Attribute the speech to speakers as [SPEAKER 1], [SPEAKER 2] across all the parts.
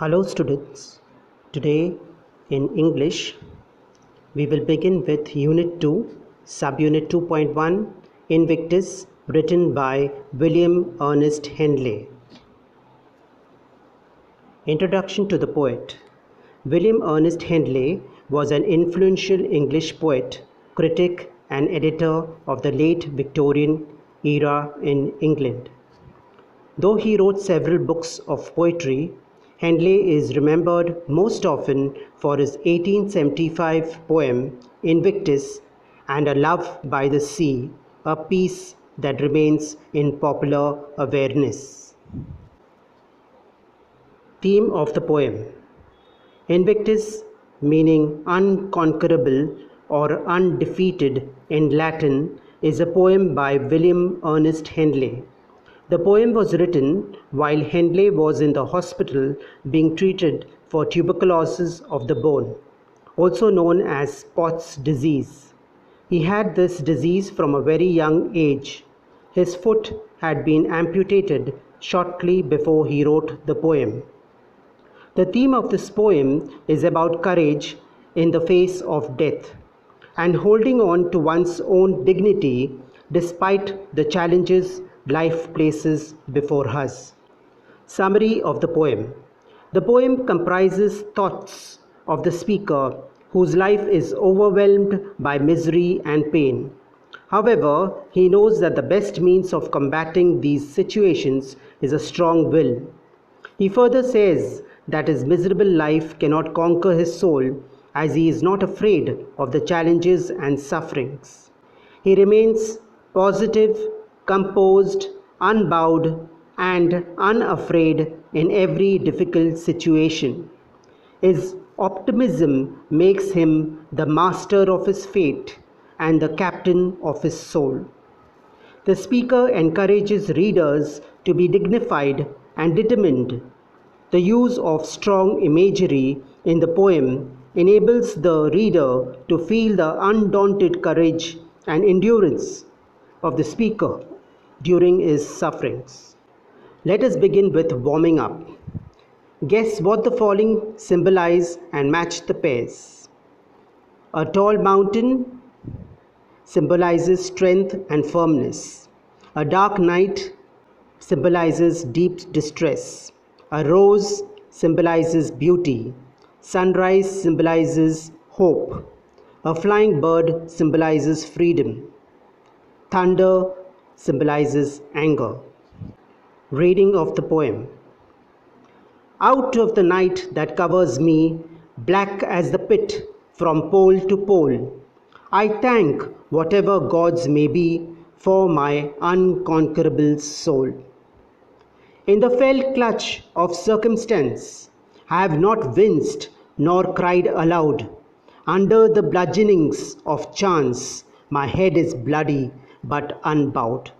[SPEAKER 1] Hello students, today in English we will begin with Unit 2, Subunit 2.1, Invictus, written by William Ernest Henley. Introduction to the poet. William Ernest Henley was an influential English poet, critic and editor of the late Victorian era in England. Though he wrote several books of poetry, Henley is remembered most often for his 1875 poem Invictus and A Love by the Sea, a piece that remains in popular awareness. Theme of the poem. Invictus, meaning unconquerable or undefeated in Latin, is a poem by William Ernest Henley. The poem was written while Henley was in the hospital being treated for tuberculosis of the bone, also known as Pott's disease. He had this disease from a very young age. His foot had been amputated shortly before he wrote the poem. The theme of this poem is about courage in the face of death and holding on to one's own dignity despite the challenges life places before us. Summary of the poem. The poem comprises thoughts of the speaker whose life is overwhelmed by misery and pain. However, he knows that the best means of combating these situations is a strong will. He further says that his miserable life cannot conquer his soul as he is not afraid of the challenges and sufferings. He remains positive, composed, unbowed, and unafraid in every difficult situation. His optimism makes him the master of his fate and the captain of his soul. The speaker encourages readers to be dignified and determined. The use of strong imagery in the poem enables the reader to feel the undaunted courage and endurance of the speaker during his sufferings. Let us begin with warming up. Guess what the following symbolize and match the pairs. A tall mountain symbolizes strength and firmness. A dark night symbolizes deep distress. A rose symbolizes beauty. Sunrise symbolizes hope. A flying bird symbolizes freedom. Thunder symbolizes anger. Reading of the poem. Out of the night that covers me, black as the pit from pole to pole, I thank whatever gods may be for my unconquerable soul. In the fell clutch of circumstance, I have not winced nor cried aloud. Under the bludgeonings of chance, my head is bloody but unbowed.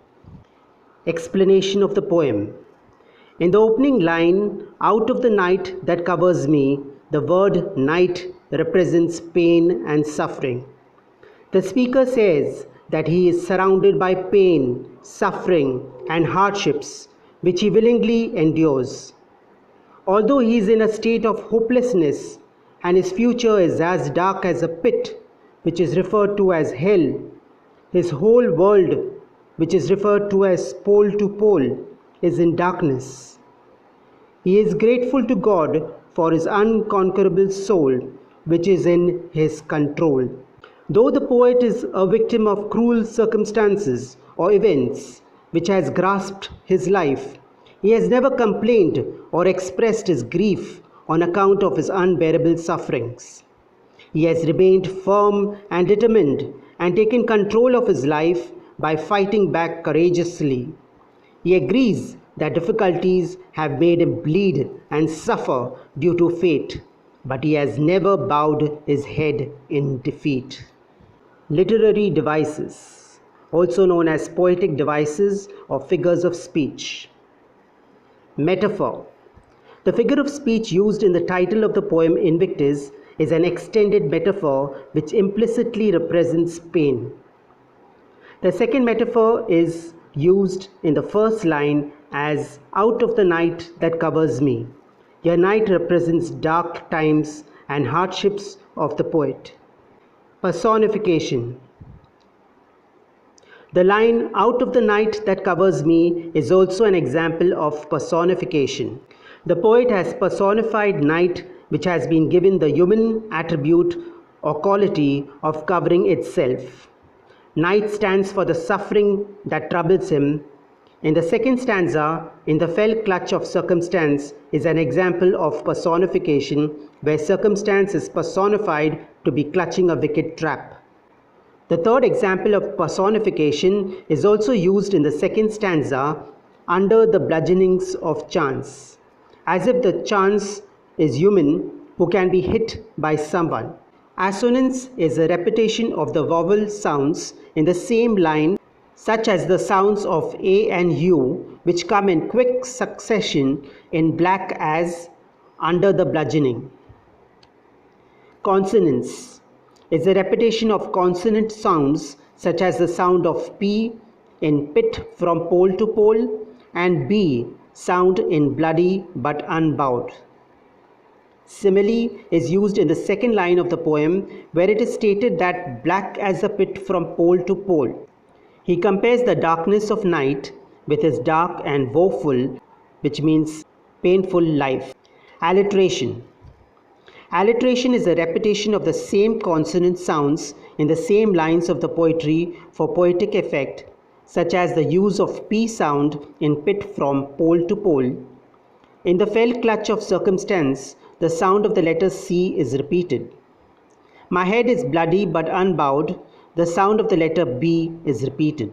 [SPEAKER 1] Explanation of the poem. In the opening line, out of the night that covers me, the word night represents pain and suffering. The speaker says that he is surrounded by pain, suffering, and hardships which he willingly endures. Although he is in a state of hopelessness and his future is as dark as a pit, which is referred to as hell, his whole world, which is referred to as pole to pole, is in darkness. He is grateful to God for his unconquerable soul, which is in his control. Though the poet is a victim of cruel circumstances or events which has grasped his life, he has never complained or expressed his grief on account of his unbearable sufferings. He has remained firm and determined and taken control of his life by fighting back courageously. He agrees that difficulties have made him bleed and suffer due to fate, but he has never bowed his head in defeat. Literary devices, also known as poetic devices or figures of speech. Metaphor. The figure of speech used in the title of the poem Invictus is an extended metaphor which implicitly represents pain. The second metaphor is used in the first line as out of the night that covers me. Your night represents dark times and hardships of the poet. Personification. The line "out of the night that covers me" is also an example of personification. The poet has personified night, which has been given the human attribute or quality of covering itself. Night stands for the suffering that troubles him. In the second stanza, "in the fell clutch of circumstance" is an example of personification, where circumstance is personified to be clutching a wicked trap. The third example of personification is also used in the second stanza, "under the bludgeonings of chance," as if the chance is human who can be hit by someone. Assonance is a repetition of the vowel sounds in the same line, such as the sounds of A and U, which come in quick succession in black as "under the bludgeoning." Consonance is a repetition of consonant sounds, such as the sound of P in pit from pole to pole and B sound in bloody but unbowed. Simile is used in the second line of the poem, where it is stated that black as a pit from pole to pole. He compares the darkness of night with his dark and woeful, which means painful, life. Alliteration. Alliteration is a repetition of the same consonant sounds in the same lines of the poetry for poetic effect, such as the use of P sound in pit from pole to pole. In the fell clutch of circumstance, the sound of the letter C is repeated. My head is bloody but unbowed, the sound of the letter B is repeated.